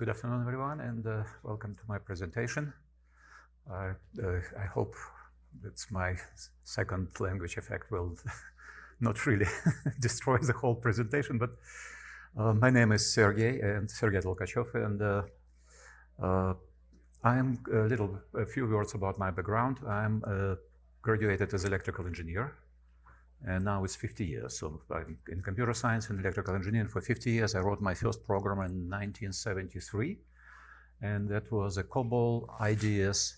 Good afternoon, everyone, and welcome to my presentation. I hope that my second language effect will not really destroy the whole presentation, but my name is Sergey Tolkachev, and I'm a few words about my background. I'm graduated as electrical engineer, and now it's 50 years. So I'm in computer science and electrical engineering for 50 years. I wrote my first program in 1973, and that was a COBOL IDS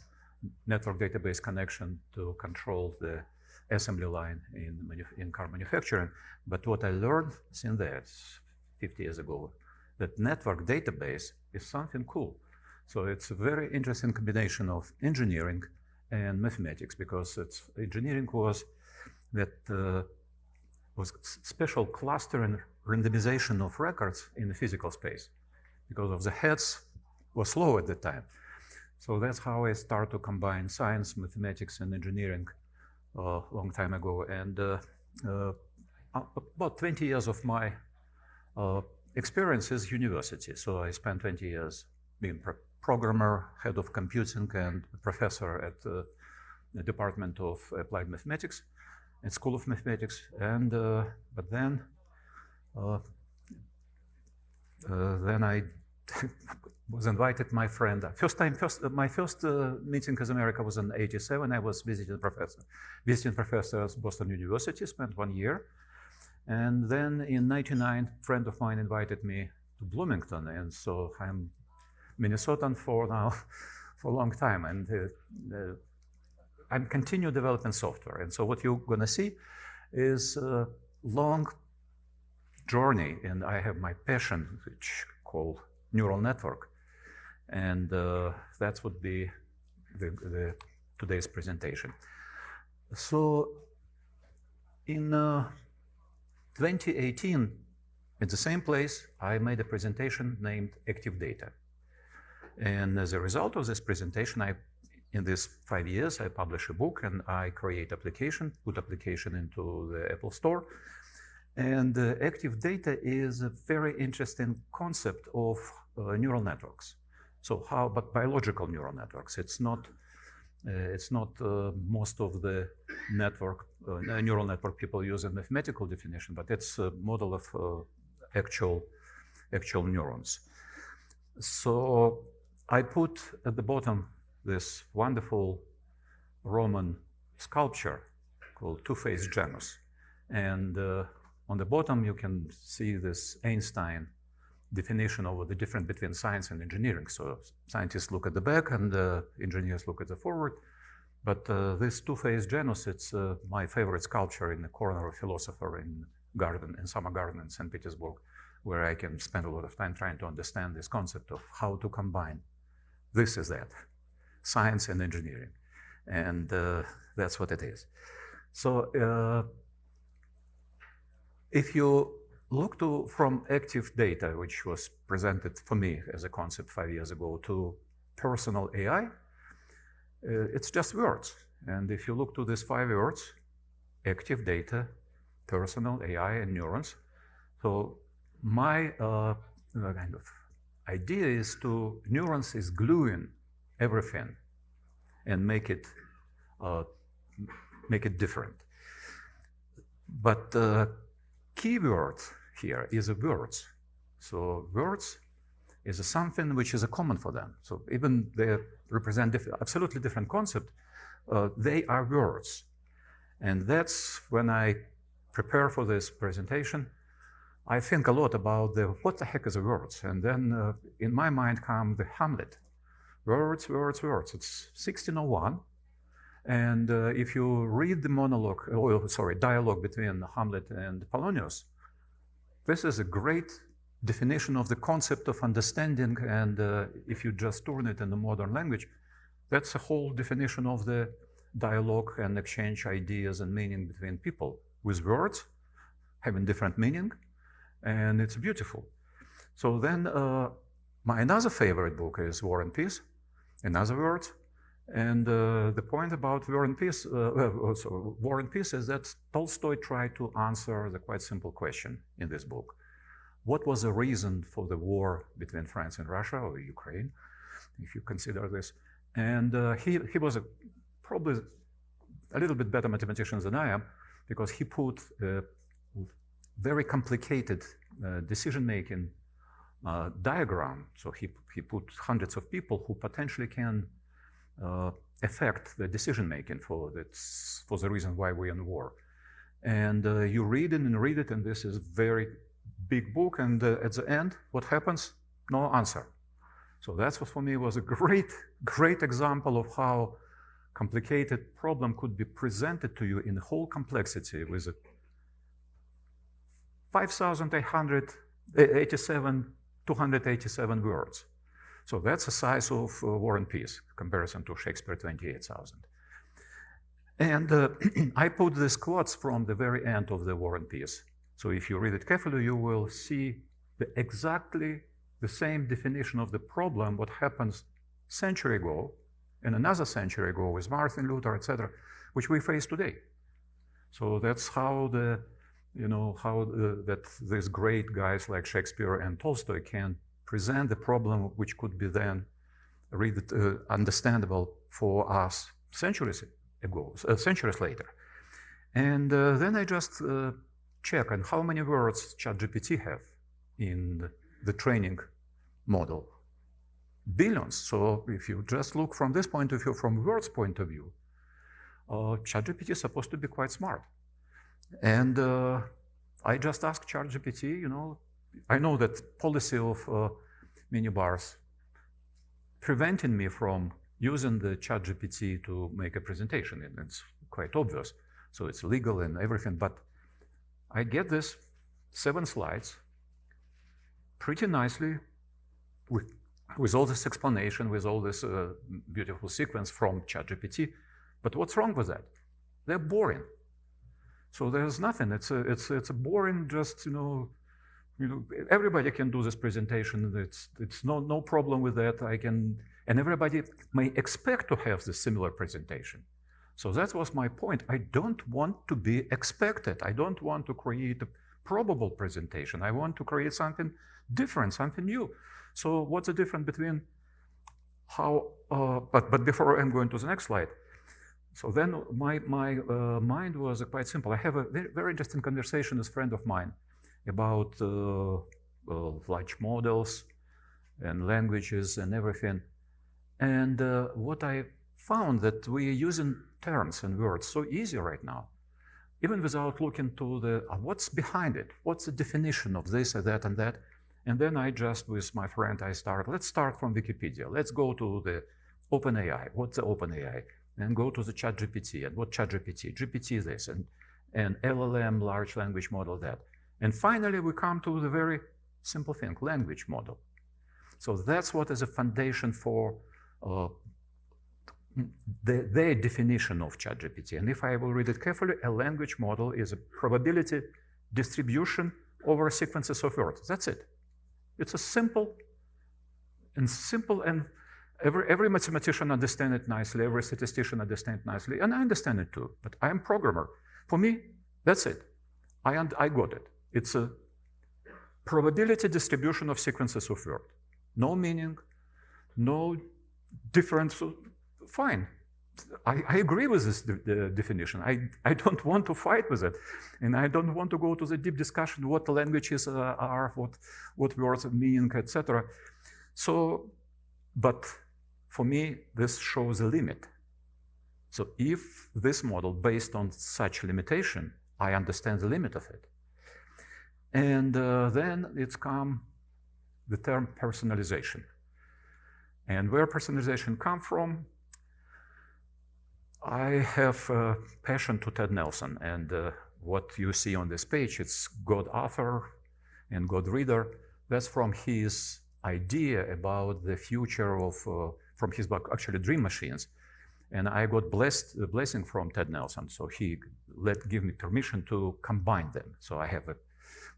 network database connection to control the assembly line in car manufacturing. But what I learned since that, 50 years ago, that network database is something cool. So it's a very interesting combination of engineering and mathematics, because engineering was special clustering randomization of records in the physical space, because of the heads were slow at the time. So that's how I started to combine science, mathematics, and engineering a long time ago. And about 20 years of my experience is university. So I spent 20 years being programmer, head of computing, and professor at the Department of Applied Mathematics and School of Mathematics. And but then I was invited. My friend. My first meeting with America was in '87. I was visiting professor at Boston University. Spent 1 year, and then in '99, a friend of mine invited me to Bloomington, and so I'm Minnesotan for a long time, and I continue developing software. And so what you're going to see is a long journey, and I have my passion, which called neural network, and that would be today's presentation. So in 2018, at the same place, I made a presentation named Active Data. And as a result of this presentation, in these 5 years, I publish a book and I create put application into the Apple Store. And active data is a very interesting concept of neural networks. But biological neural networks. It's not most of the neural network people use a mathematical definition, but it's a model of actual neurons. So I put at the bottom this wonderful Roman sculpture called Two-Faced Janus. And on the bottom, you can see this Einstein definition of the difference between science and engineering. So scientists look at the back and engineers look at the forward. But this Two-Faced Janus, it's my favorite sculpture in the corner of philosopher in summer garden in St. Petersburg, where I can spend a lot of time trying to understand this concept of how to combine this is that, science and engineering. And that's what it is. So if you look from active data, which was presented for me as a concept 5 years ago, to personal AI, it's just words. And if you look to these 5 words, active data, personal AI, and neurons, so my kind of idea is neurons is gluing everything and make it different. But key word here is words. So words is something which is common for them. So even they represent absolutely different concept, they are words. And that's when I prepare for this presentation, I think a lot about what the heck is words. And then in my mind come the Hamlet. Words, words, words. It's 1601. And if you read the dialogue between Hamlet and Polonius, this is a great definition of the concept of understanding. And if you just turn it in the modern language, that's a whole definition of the dialogue and exchange ideas and meaning between people with words having different meaning. And it's beautiful. So then my another favorite book is War and Peace, in other words. And the point about War and Peace is that Tolstoy tried to answer the quite simple question in this book. what was the reason for the war between France and Russia, or Ukraine, if you consider this. And he was probably a little bit better mathematician than I am, because he put very complicated decision-making diagram. So he put hundreds of people who potentially can affect the decision-making for the reason why we're in war. And you read it and read it, and this is a very big book, and at the end, what happens? No answer. So that's what for me was a great, great example of how complicated problem could be presented to you in whole complexity with 287 words. So that's the size of War and Peace, comparison to Shakespeare 28,000. And I put these quotes from the very end of the War and Peace. So if you read it carefully, you will see exactly the same definition of the problem, what happens century ago, and another century ago with Martin Luther, etc., which we face today. So that's how that these great guys like Shakespeare and Tolstoy can present the problem, which could be then understandable for us centuries later. And then I just check on how many words ChatGPT have in the training model. Billions. So if you just look from this point of view, from words point of view, ChatGPT is supposed to be quite smart. And I just asked ChatGPT, I know that policy of minibars preventing me from using the ChatGPT to make a presentation, and it's quite obvious. So it's legal and everything, but I get this 7 slides pretty nicely with all this explanation, with all this beautiful sequence from ChatGPT. But what's wrong with that? They're boring. So there's nothing. It's a boring. Just everybody can do this presentation. It's no problem with that. And everybody may expect to have this similar presentation. So that was my point. I don't want to be expected. I don't want to create a probable presentation. I want to create something different, something new. So what's the difference between how? But before I'm going to the next slide. So then my mind was quite simple. I have a very interesting conversation with a friend of mine about large models and languages and everything. And what I found that we are using terms and words so easy right now, even without looking to the what's behind it, what's the definition of this or that and that. And then I just, with my friend, let's start from Wikipedia. Let's go to the OpenAI. What's the OpenAI? And go to the ChatGPT, and what ChatGPT? GPT this, and LLM, large language model that. And finally, we come to the very simple thing, language model. So that's what is a foundation for their definition of ChatGPT. And if I will read it carefully, a language model is a probability distribution over sequences of words. That's it. It's a simple, and every mathematician understands it nicely, every statistician understands it nicely, and I understand it too, but I'm a programmer. For me, that's it. I got it. It's a probability distribution of sequences of words. No meaning, no difference. Fine. I agree with this definition. I don't want to fight with it. And I don't want to go to the deep discussion what languages are, what words mean, etc. So, but for me, this shows a limit. So if this model, based on such limitation, I understand the limit of it. And then it's come the term personalization. And where personalization come from? I have a passion to Ted Nelson, and what you see on this page, it's God author and God reader. That's from his idea about the future of, from his book, actually Dream Machines. And I got the blessing from Ted Nelson, so he give me permission to combine them. So I have a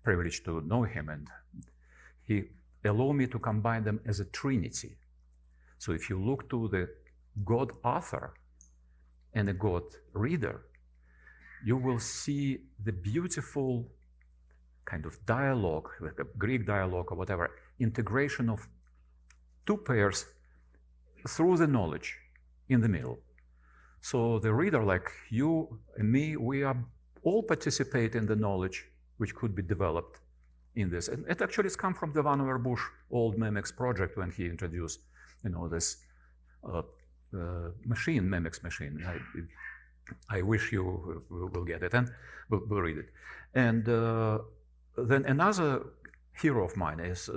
privilege to know him, and he allowed me to combine them as a trinity. So if you look to the God author and a God reader, you will see the beautiful kind of dialogue, like a Greek dialogue or whatever, integration of two pairs through the knowledge in the middle. So the reader, like you and me, we are all participate in the knowledge which could be developed in this. And it actually has come from the Vannevar Bush old Memex project when he introduced, this machine, Memex machine. I wish you will get it and will read it. And then another hero of mine is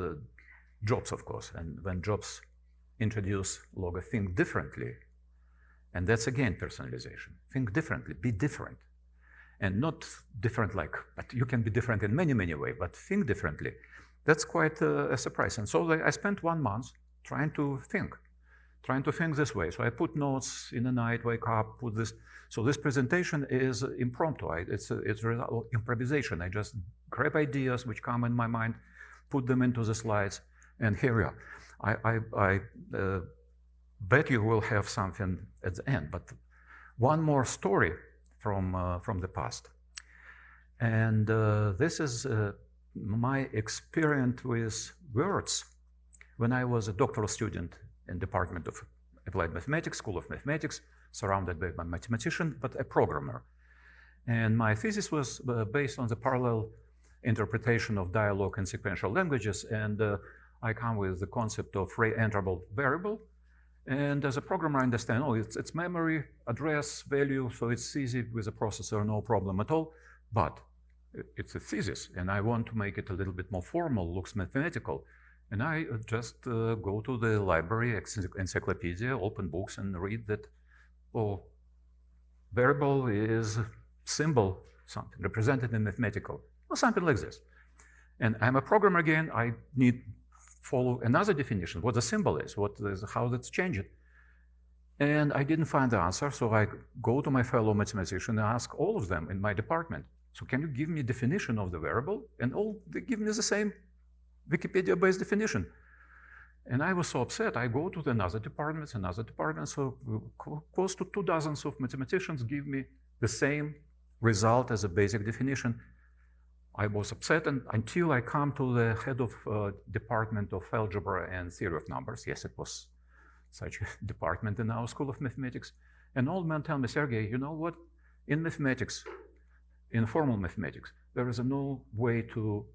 Jobs, of course. And when Jobs introduced Logo, think differently, and that's again personalization. Think differently, be different. And not different like, but you can be different in many, many ways, but think differently. That's quite a surprise. And so I spent 1 month trying to think this way. So I put notes in the night, wake up, put this. So this presentation is impromptu. It's improvisation. I just grab ideas which come in my mind, put them into the slides, and here we are. I bet you will have something at the end, but one more story from the past. And this is my experience with words when I was a doctoral student in Department of Applied Mathematics, School of Mathematics, surrounded by a mathematician, but a programmer. And my thesis was based on the parallel interpretation of dialogue and sequential languages, and I come with the concept of ray-enterable variable. And as a programmer, I understand, it's memory, address, value, so it's easy with a processor, no problem at all. But it's a thesis, and I want to make it a little bit more formal, looks mathematical. And I just go to the library, encyclopedia, open books, and read that, variable is symbol, something represented in mathematical, or something like this. And I'm a programmer again, I need follow another definition, what the symbol is, how that's changed. And I didn't find the answer, so I go to my fellow mathematician and ask all of them in my department, so can you give me a definition of the variable? And they give me the same Wikipedia-based definition. And I was so upset, I go to another department, so close to 2 dozens of mathematicians give me the same result as a basic definition. I was upset until I come to the head of Department of Algebra and Theory of Numbers. Yes, it was such a department in our School of Mathematics. An old man tell me, Sergey, you know what? In mathematics, in formal mathematics, there is no way to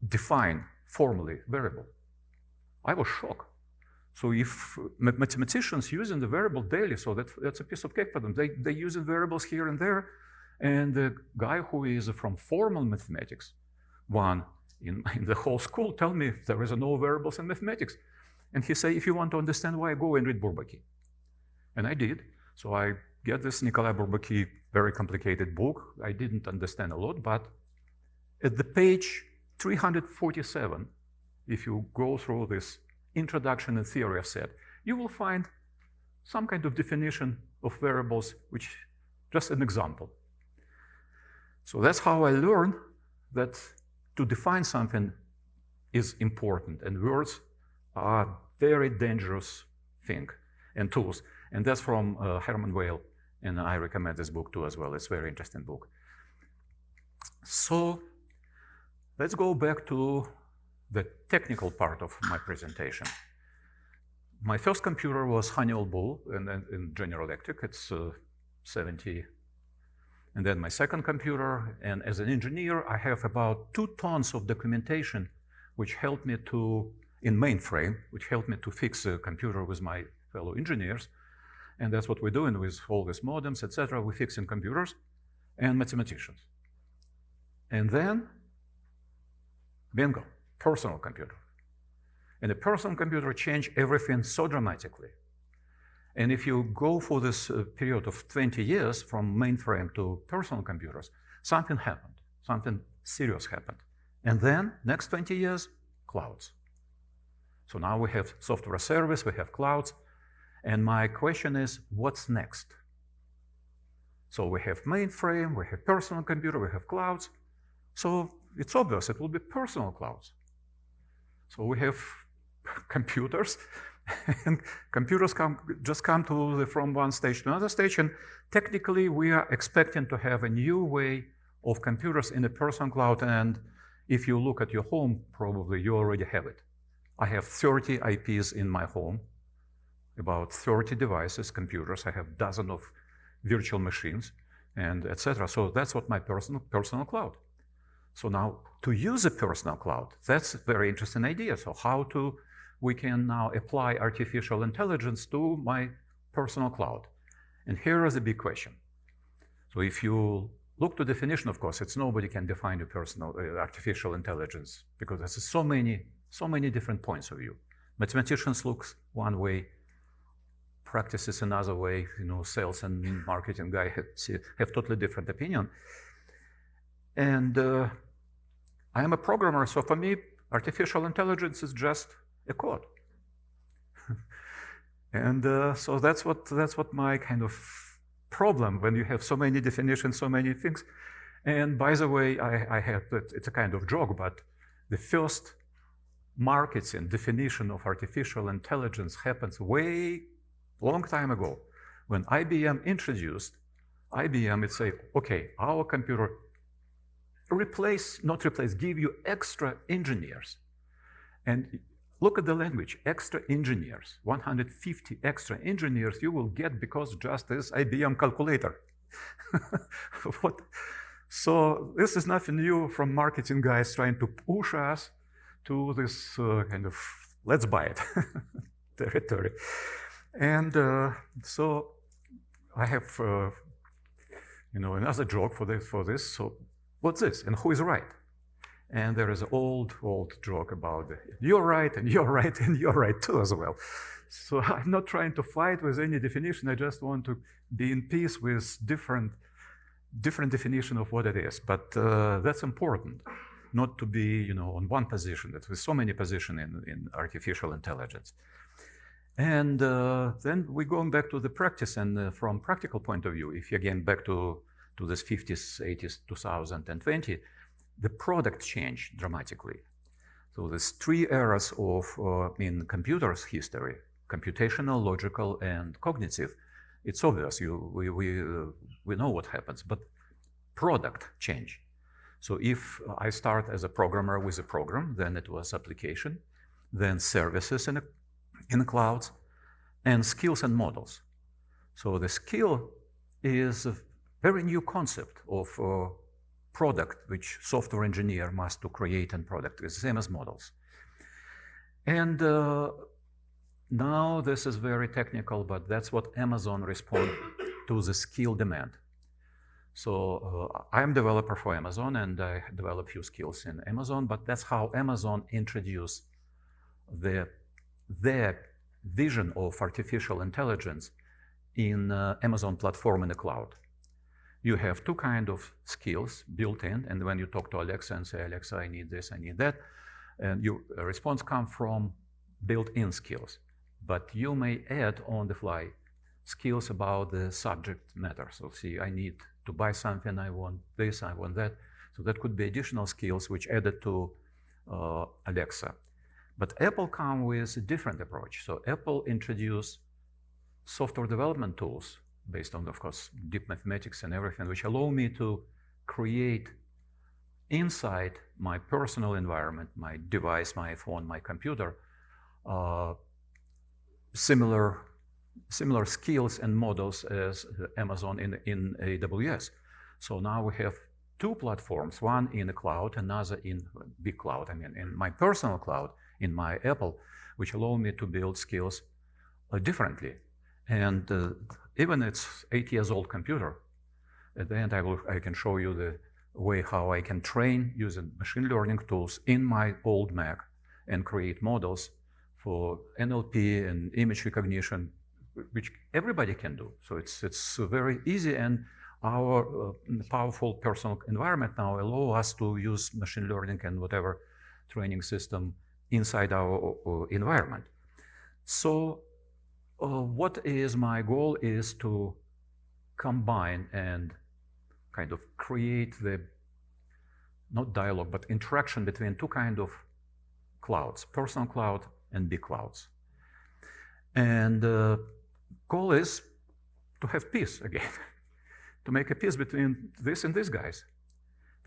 define formally variable. I was shocked. So if mathematicians using the variable daily, so that's a piece of cake for them. They using variables here and there. And the guy who is from formal mathematics, one in the whole school, tell me there is no variables in mathematics. And he say, if you want to understand why, go and read Bourbaki. And I did. So I get this Nikolai Bourbaki, very complicated book. I didn't understand a lot, but at the page 347, if you go through this introduction and theory of set, you will find some kind of definition of variables, which just an example. So that's how I learned that to define something is important, and words are very dangerous thing and tools. And that's from Herman Weyl, and I recommend this book too as well. It's a very interesting book. So let's go back to the technical part of my presentation. My first computer was Honeywell Bull in General Electric. It's 70. And then my second computer, and as an engineer, I have about 2 tons of documentation which helped me in mainframe, which helped me to fix a computer with my fellow engineers. And that's what we're doing with all these modems, etc. We're fixing computers and mathematicians. And then, bingo, personal computer. And the personal computer changed everything so dramatically. And if you go for this period of 20 years from mainframe to personal computers, something happened, something serious happened. And then, next 20 years, clouds. So now we have software service, we have clouds. And my question is, what's next? So we have mainframe, we have personal computer, we have clouds. So it's obvious, it will be personal clouds. So we have computers, and computers just come from one stage to another stage, and technically we are expecting to have a new way of computers in the personal cloud, and If you look at your home, probably you already have it. I have 30 IPs in my home, about 30 devices, computers. I have dozens of virtual machines, and etc. So that's what my personal cloud. So now to use a personal cloud, that's a very interesting idea. So how we can now apply artificial intelligence to my personal cloud. And here is a big question. So if you look to definition, of course, it's nobody can define a personal artificial intelligence because there's so many different points of view. Mathematicians look one way, practices another way. Sales and marketing guy have totally different opinion. And I am a programmer, so for me, artificial intelligence is just a code. And so that's what my kind of problem when you have so many definitions, so many things. And by the way, I have it's a kind of joke, but the first marketing definition of artificial intelligence happens way long time ago when IBM introduced IBM. It said, okay, our computer give you extra engineers. And look at the language, extra engineers, 150 extra engineers you will get because just this IBM calculator. What? So this is nothing new from marketing guys trying to push us to this kind of let's buy it territory. And so I have another joke for this. So what's this? And who is right? And there is an old joke about you're right, and you're right, and you're right too as well. So I'm not trying to fight with any definition. I just want to be in peace with different definition of what it is. But that's important, not to be on one position. There's so many positions in artificial intelligence. And then we're going back to the practice, and from practical point of view, if you again back to this 50s, 80s, 2020, the product changed dramatically. So there's three eras of in computers history: computational, logical, and cognitive. It's obvious. We know what happens, but product change. So if I start as a programmer with a program, then it was application, then services in the clouds, and skills and models. So the skill is a very new concept of product which software engineer must to create and product. It's the same as models. And now this is very technical, but that's what Amazon responds to the skill demand. So I'm a developer for Amazon, and I develop few skills in Amazon, but that's how Amazon introduced their vision of artificial intelligence in Amazon platform in the cloud. You have two kinds of skills built in, and when you talk to Alexa and say, Alexa, I need this, I need that, and your response comes from built-in skills. But you may add on the fly skills about the subject matter. So see, I need to buy something, I want this, I want that. So that could be additional skills which added to Alexa. But Apple comes with a different approach. So Apple introduced software development tools based on, of course, deep mathematics and everything, which allow me to create inside my personal environment, my device, my phone, my computer, similar skills and models as Amazon in AWS. So now we have two platforms, one in the cloud, another in big cloud. I mean, in my personal cloud, in my Apple, which allow me to build skills differently. And even it's 8 years old computer, at the end I can show you the way how I can train using machine learning tools in my old Mac and create models for NLP and image recognition, which everybody can do. So it's very easy, and our powerful personal environment now allow us to use machine learning and whatever training system inside our environment. So what is my goal is to combine and kind of create the, not dialogue, but interaction between two kinds of clouds, personal cloud and big clouds. And the goal is to have peace again, to make a peace between this and these guys.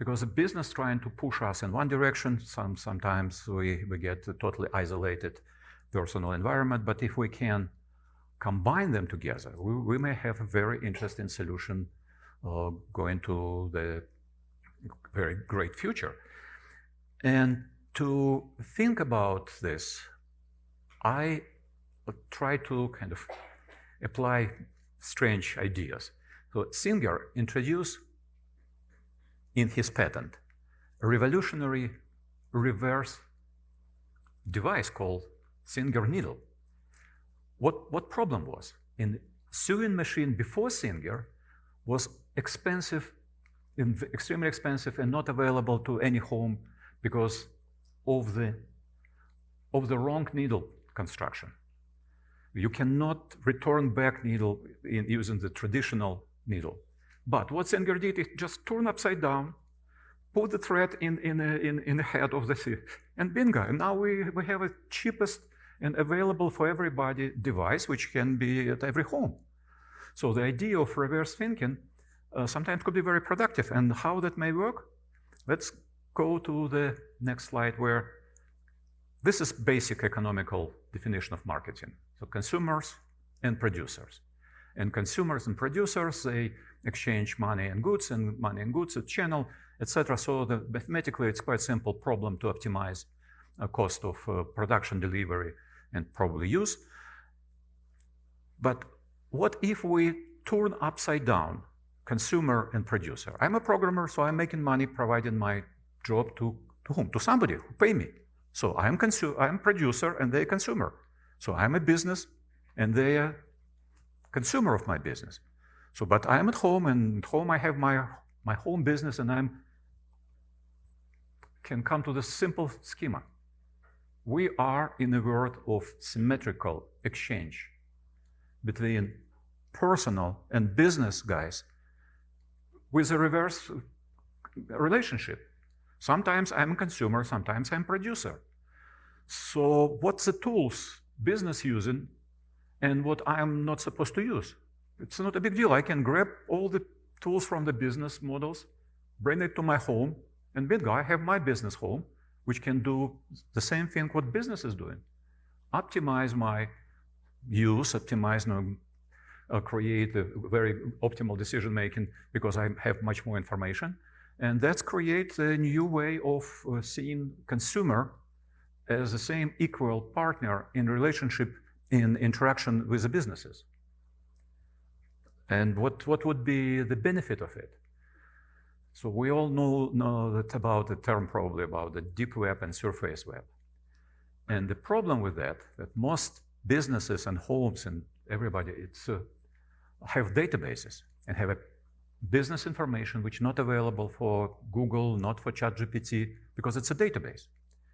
because the business trying to push us in one direction, sometimes we get a totally isolated personal environment, but if we can combine them together, we may have a very interesting solution going to the very great future. And to think about this, I try to kind of apply strange ideas. So Singer introduced in his patent a revolutionary reverse device called Singer needle. What problem was? In sewing machine before Singer was expensive, extremely expensive, and not available to any home because of the wrong needle construction. You cannot return back needle using the traditional needle. But what Singer did is just turn upside down, put the thread in the head of the thief, and bingo. And now we have a cheapest and available for everybody device, which can be at every home. So the idea of reverse thinking sometimes could be very productive. And how that may work? Let's go to the next slide, where this is basic economical definition of marketing. So consumers and producers. And consumers and producers, they exchange money and goods a channel, etc. So mathematically, it's quite simple problem to optimize cost of production, delivery, and probably use. But what if we turn upside down consumer and producer? I'm a programmer, so I'm making money providing my job to whom? To somebody who pay me. So I'm producer and they're consumer. So I'm a business and they are consumer of my business. So, but I'm at home, and at home I have my home business, and can come to the simple schema. We are in a world of symmetrical exchange between personal and business guys with a reverse relationship. Sometimes I'm a consumer, sometimes I'm a producer. So what's the tools business using and what I'm not supposed to use? It's not a big deal. I can grab all the tools from the business models, bring it to my home, and bingo, I have my business home, which can do the same thing what business is doing. Optimize my use, create a very optimal decision making because I have much more information. And that creates a new way of seeing consumer as the same equal partner in relationship, in interaction with the businesses. And what would be the benefit of it? So we all know that about the term probably about the deep web and surface web. And the problem with that most businesses and homes and everybody have databases and have a business information which is not available for Google, not for ChatGPT, because it's a database.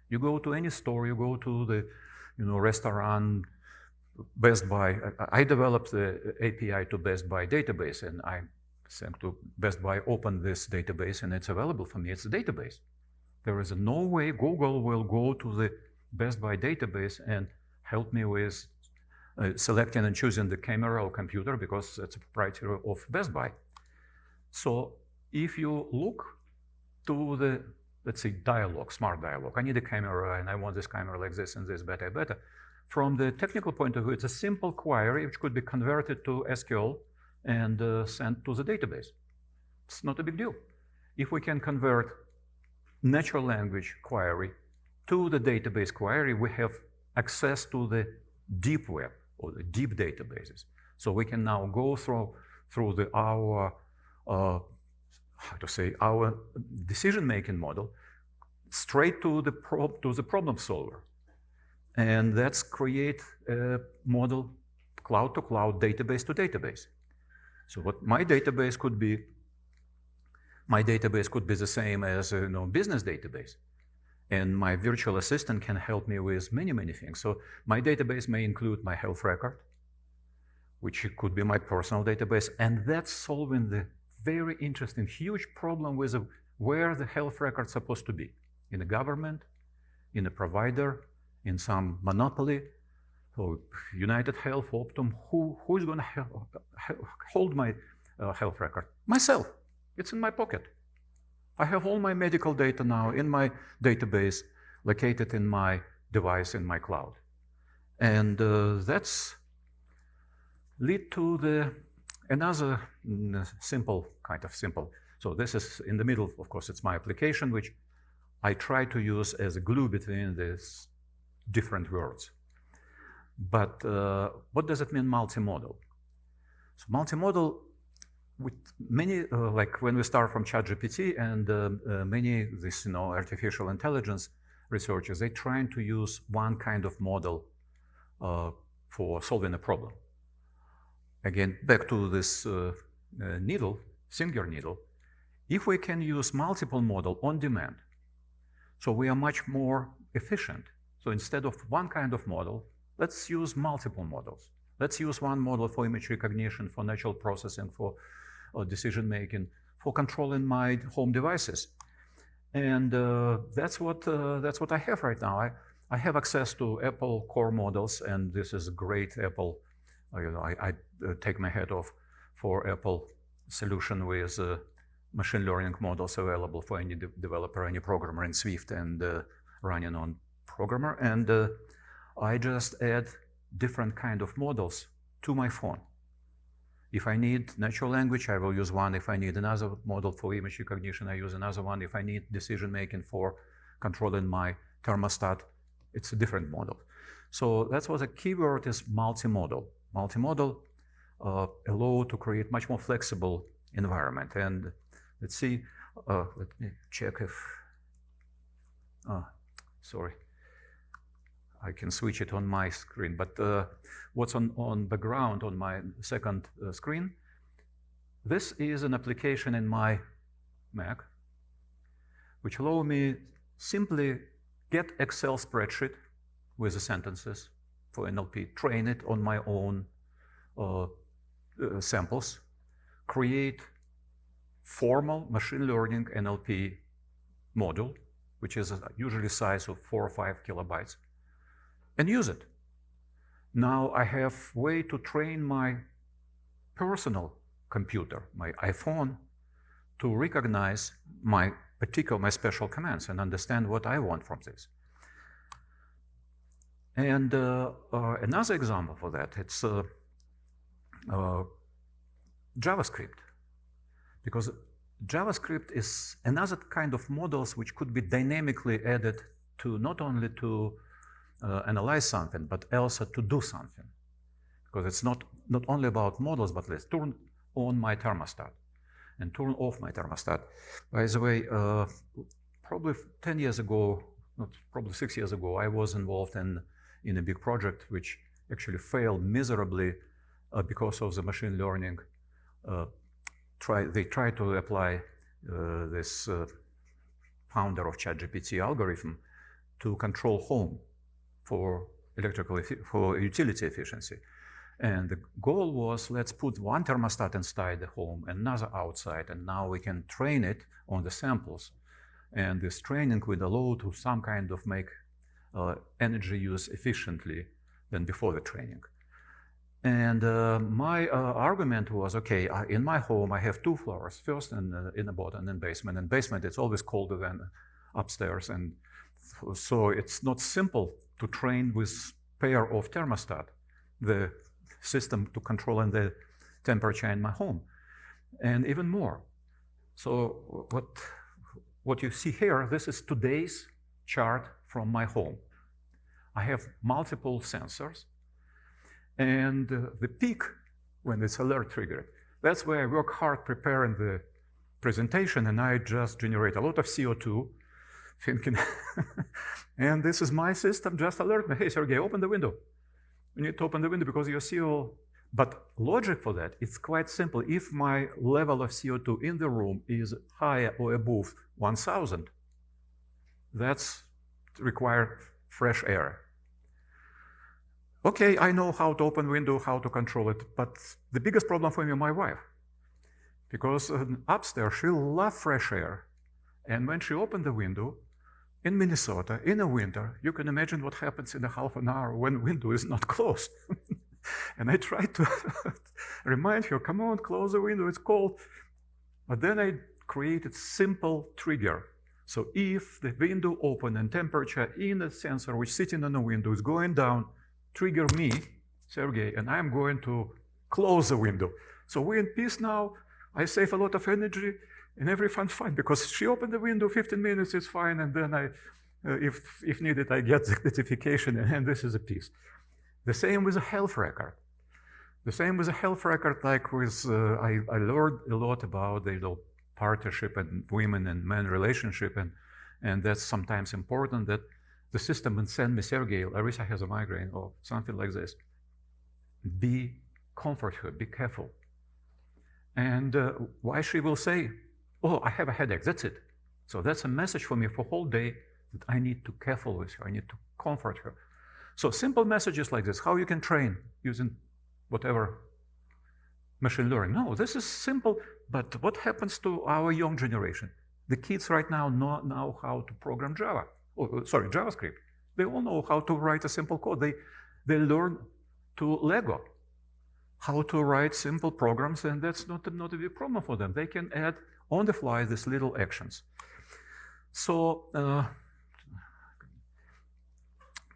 You go to any store, you go to the restaurant, Best Buy. I developed the API to Best Buy database, and I sent to Best Buy, open this database, and it's available for me. It's a database. There is no way Google will go to the Best Buy database and help me with selecting and choosing the camera or computer, because it's a proprietary of Best Buy. So if you look to the, let's say, dialogue, smart dialogue, I need a camera and I want this camera like this and this, better. From the technical point of view, it's a simple query which could be converted to SQL and sent to the database. It's not a big deal. If we can convert natural language query to the database query, we have access to the deep web or the deep databases. So we can now go through our decision-making model straight to the problem solver. And that's create a model cloud to cloud, database to database. So what my database could be the same as a business database. And my virtual assistant can help me with many things. So my database may include my health record, which could be my personal database. And that's solving the very interesting, huge problem with where the health record is supposed to be. In the government, in a provider, in some monopoly, so United Health, Optum, who is going to hold my health record? Myself. It's in my pocket. I have all my medical data now in my database, located in my device in my cloud. And that's lead to another simple. So this is in the middle, of course, it's my application, which I try to use as a glue between these different words. But what does it mean, multimodal? So multimodal, with many, like when we start from ChatGPT and many this, artificial intelligence researchers, they're trying to use one kind of model for solving a problem. Again, back to this needle, singular needle. If we can use multiple model on demand, so we are much more efficient. So instead of one kind of model, let's use multiple models. Let's use one model for image recognition, for natural processing, for decision making, for controlling my home devices. And that's what I have right now. I have access to Apple core models, and this is a great Apple. I take my hat off for Apple solution with machine learning models available for any developer, any programmer in Swift, and running on programmer. And I just add different kind of models to my phone. If I need natural language, I will use one. If I need another model for image recognition, I use another one. If I need decision making for controlling my thermostat, it's a different model. So that's what the keyword is, multimodal. Multimodal allow to create much more flexible environment. And let's see, let me check if, sorry. I can switch it on my screen, but what's on background on my second screen, this is an application in my Mac, which allow me simply get Excel spreadsheet with the sentences for NLP, train it on my own samples, create formal machine learning NLP module, which is usually size of 4 or 5 kilobytes, and use it. Now I have way to train my personal computer, my iPhone, to recognize my special commands and understand what I want from this. And another example for that, it's JavaScript. Because JavaScript is another kind of models which could be dynamically added to not only to analyze something, but also to do something. Because it's not only about models, but let's turn on my thermostat and turn off my thermostat. By the way, probably 10 years ago, probably 6 years ago, I was involved in a big project which actually failed miserably because of the machine learning. They tried to apply this founder of ChatGPT algorithm to control home for utility efficiency. And the goal was, let's put one thermostat inside the home, another outside, and now we can train it on the samples. And this training would allow to some kind of make energy use efficiently than before the training. And my argument was, okay, in my home I have 2 floors, first in the bottom and basement. And basement it's always colder than upstairs, and so it's not simple to train with pair of thermostat, the system to controlling the temperature in my home, and even more. So what you see here, this is today's chart from my home. I have multiple sensors, and the peak when it's alert triggered, that's where I work hard preparing the presentation, and I just generate a lot of CO2 thinking, and this is my system just alert me, hey Sergey, open the window. You need to open the window because your CO2, but logic for that, it's quite simple. If my level of CO2 in the room is higher or above 1000, that's require fresh air. Okay, I know how to open window, how to control it, but the biggest problem for me is my wife. Because upstairs, she loves fresh air. And when she opened the window, in Minnesota, in the winter, you can imagine what happens in a half an hour when window is not closed. And I tried to remind her, come on, close the window, it's cold. But then I created simple trigger. So if the window open and temperature in the sensor which sitting on the window is going down, trigger me, Sergey, and I'm going to close the window. So we're in peace now. I save a lot of energy and everything's fine because she opened the window, 15 minutes is fine, and then if needed, I get the notification, and this is a peace. The same with a health record. The same with a health record, like with, I learned a lot about the partnership and women and men relationship, and that's sometimes important that the system will send me, Sergey, Larissa has a migraine, or something like this. Comfort her, be careful. And why she will say, oh, I have a headache, that's it. So that's a message for me for whole day that I need to be careful with her, I need to comfort her. So simple messages like this, how you can train using whatever machine learning. No, this is simple, but what happens to our young generation? The kids right now know how to program JavaScript. They all know how to write a simple code. They learn to Lego how to write simple programs, and that's not a big problem for them. They can add on the fly these little actions. So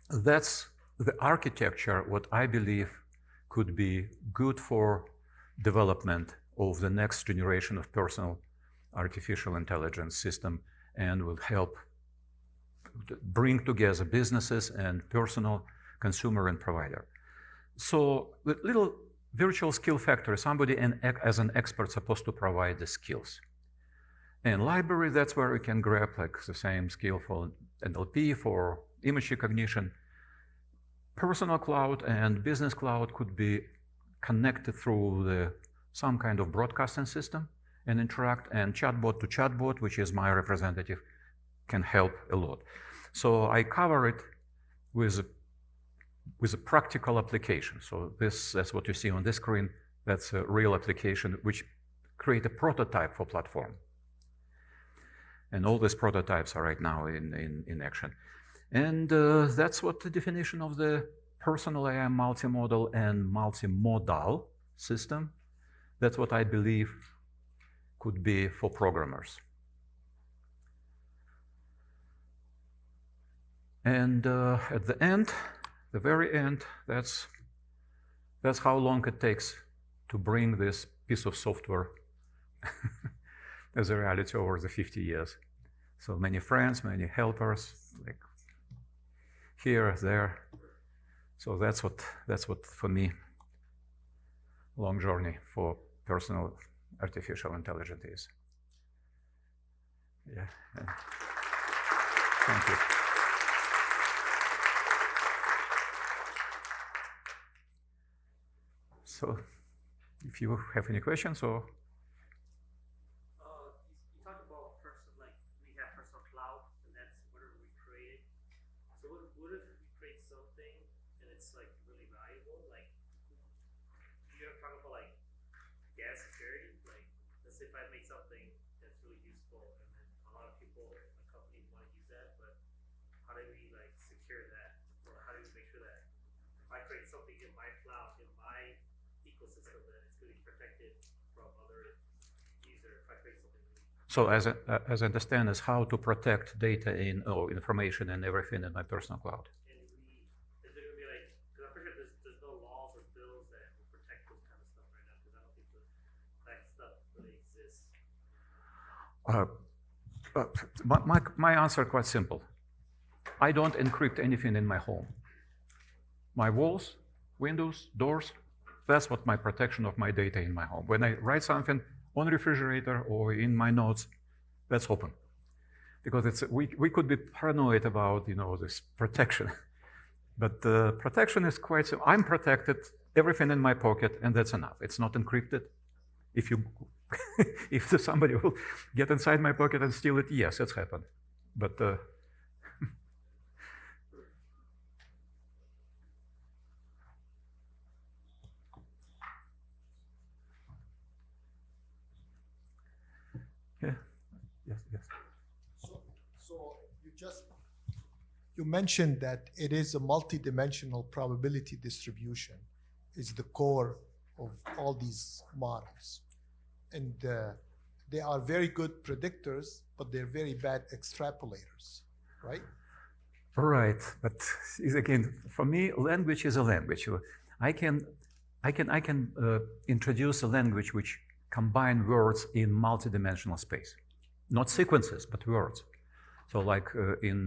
that's the architecture, what I believe could be good for development of the next generation of personal artificial intelligence system, and will help bring together businesses and personal consumer and provider. So the little virtual skill factory, somebody as an expert supposed to provide the skills. And library, that's where we can grab like the same skill for NLP, for image recognition. Personal cloud and business cloud could be connected through some kind of broadcasting system and interact, and chatbot to chatbot, which is my representative, can help a lot. So I cover it with a practical application. So that's what you see on this screen. That's a real application which create a prototype for platform. And all these prototypes are right now in action. And that's what the definition of the personal AI multimodal and multimodal system. That's what I believe could be for programmers. And at the end, the very end, that's how long it takes to bring this piece of software as a reality over the 50 years. So many friends, many helpers, like here, there. So that's what for me, long journey for personal artificial intelligence is. Yeah. Thank you. So, if you have any questions, or you talked about we have personal cloud, and that's whatever we created. So, what if we create something and it's like really valuable? Like, you ever talk about like gas security? Like, let's say if I make something that's really useful, and then a lot of people, a company want to use that, but how do we like secure that? Or how do we make sure that if I create something in my cloud, in my ecosystem, that it's going to be protected from other users if I create something? So as I understand, is how to protect data information and everything in my personal cloud. And is there going to be like, because I'm pretty sure there's no laws or bills that will protect this kind of stuff right now, because I don't think that stuff really exists. My answer is quite simple. I don't encrypt anything in my home. My walls, windows, doors, that's what my protection of my data in my home. When I write something on the refrigerator or in my notes, that's open. Because we could be paranoid about this protection. But protection is quite simple. I'm protected, everything in my pocket, and that's enough. It's not encrypted. If somebody will get inside my pocket and steal it, yes, it's happened. But yeah, yes. So you mentioned that it is a multidimensional probability distribution is the core of all these models. And they are very good predictors, but they're very bad extrapolators, right? Right, but again, for me, language is a language. I can introduce a language which combine words in multidimensional space, not sequences, but words. So, like in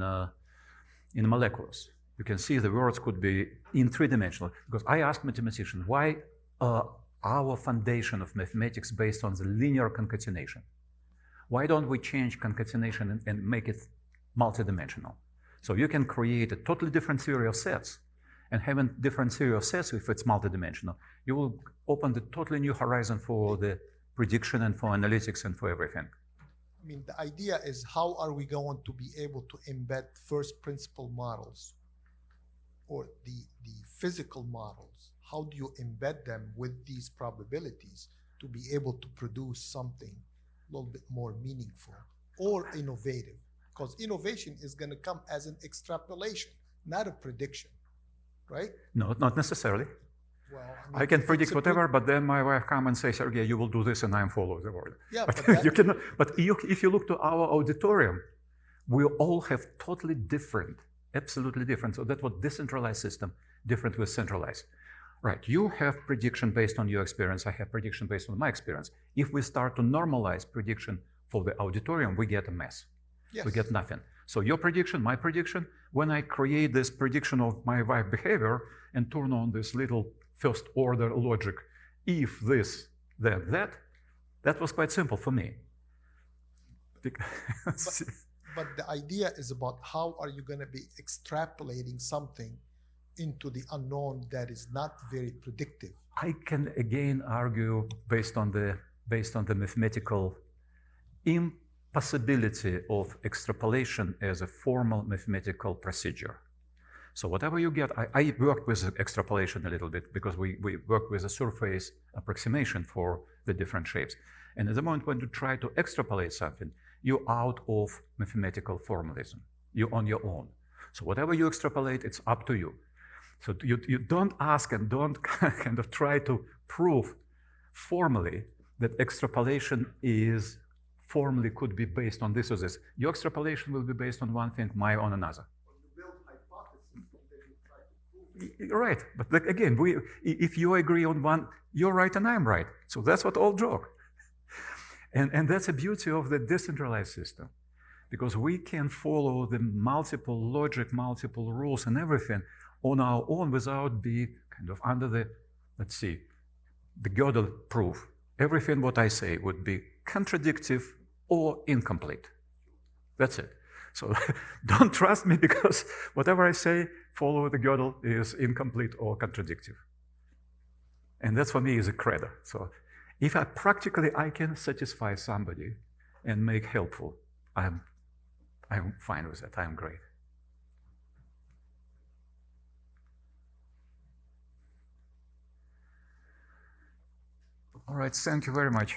molecules, you can see the words could be in three-dimensional. Because I asked mathematicians why our foundation of mathematics based on the linear concatenation. Why don't we change concatenation and make it multidimensional? So you can create a totally different theory of sets, and having different theory of sets, if it's multidimensional, you will open the totally new horizon for the prediction and for analytics and for everything. I mean, the idea is how are we going to be able to embed first principle models or the physical models? How do you embed them with these probabilities to be able to produce something a little bit more meaningful or innovative? Because innovation is going to come as an extrapolation, not a prediction, right? No, not necessarily. Well, I mean, I can predict whatever, but then my wife comes and says, Sergey, you will do this, and I'm follow the order. Yeah, but but you cannot. But if you look to our auditorium, we all have totally different, absolutely different. So that's what decentralized system, different with centralized. Right, you have prediction based on your experience, I have prediction based on my experience. If we start to normalize prediction for the auditorium, we get a mess. Yes. We get nothing. So your prediction, my prediction, when I create this prediction of my wife behavior and turn on this little first order logic, if this, then that, that was quite simple for me. But the idea is about how are you going to be extrapolating something into the unknown that is not very predictive. I can again argue based on the mathematical impossibility of extrapolation as a formal mathematical procedure. So whatever you get, I worked with extrapolation a little bit because we work with a surface approximation for the different shapes. And at the moment when you try to extrapolate something, you're out of mathematical formalism. You're on your own. So whatever you extrapolate, it's up to you. So you don't ask and don't kind of try to prove formally that extrapolation is formally could be based on this or this. Your extrapolation will be based on one thing, mine on another. Right, but again, if you agree on one, you're right and I'm right. So that's what all joke. And that's the beauty of the decentralized system, because we can follow the multiple logic, multiple rules and everything on our own without being kind of under the, let's see, the Gödel proof. Everything what I say would be contradictive or incomplete. That's it. So don't trust me because whatever I say, follow the Gödel is incomplete or contradictive. And that's for me is a credo. So if I can satisfy somebody and make helpful, I'm fine with that. I'm great. All right, thank you very much.